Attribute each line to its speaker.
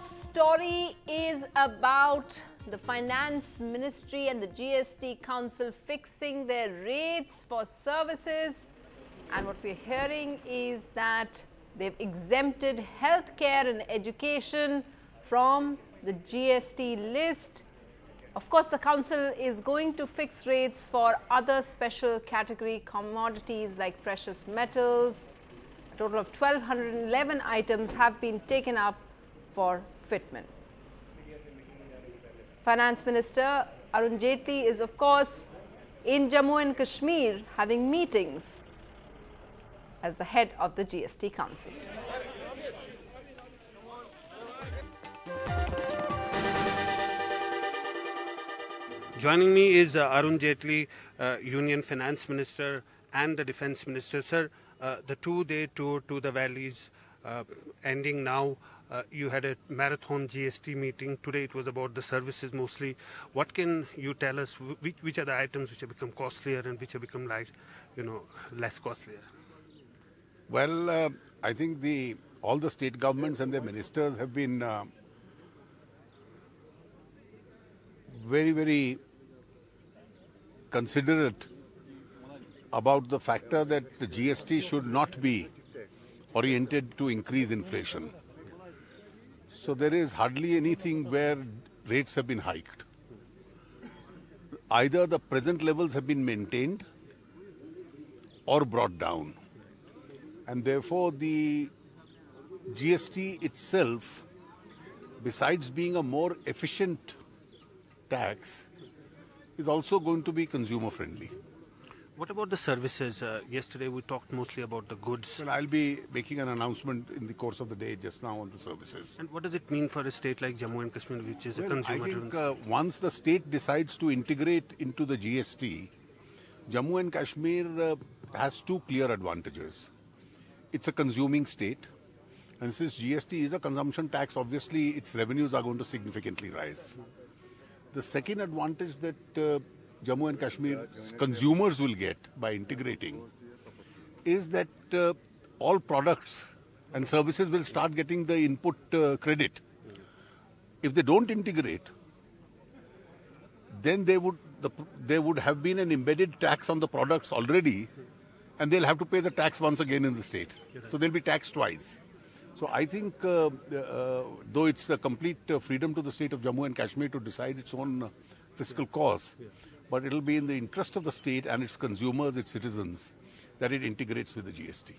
Speaker 1: top story is about the Finance Ministry and the GST Council fixing their rates for services. And what we're hearing is that they've exempted healthcare and education from the GST list. Of course, the council is going to fix rates for other special category commodities like precious metals. A total of 1,211 items have been taken up for fitment. Finance Minister Arun Jaitley is, of course, in Jammu and Kashmir having meetings as the head of the GST Council.
Speaker 2: Joining me is Arun Jaitley, Union Finance Minister and the Defence Minister. Sir, the two-day tour to the valleys ending now. You had a marathon GST meeting. Today it was about the services mostly. What can you tell us? Which are the items which have become costlier and which have become less costlier?
Speaker 3: Well, I think all the state governments and their ministers have been very, very considerate about the factor that the GST should not be oriented to increase inflation. So there is hardly anything where rates have been hiked. Either the present levels have been maintained or brought down. And therefore the GST itself, besides being a more efficient tax, is also going to be consumer friendly.
Speaker 2: What about the services? Yesterday we talked mostly about the goods.
Speaker 3: Well, I'll be making an announcement in the course of the day just now on the services.
Speaker 2: And what does it mean for a state like Jammu and Kashmir, which is a consumer-driven?
Speaker 3: I think once the state decides to integrate into the GST, Jammu and Kashmir has two clear advantages. It's a consuming state, and since GST is a consumption tax, obviously its revenues are going to significantly rise. The second advantage that Jammu and Kashmir consumers will get by integrating is that all products and services will start getting the input credit. If they don't integrate, then there would have been an embedded tax on the products already, and they'll have to pay the tax once again in the state. So they'll be taxed twice. So I think, though it's a complete freedom to the state of Jammu and Kashmir to decide its own fiscal cause, but it'll be in the interest of the state and its consumers, its citizens, that it integrates with the GST.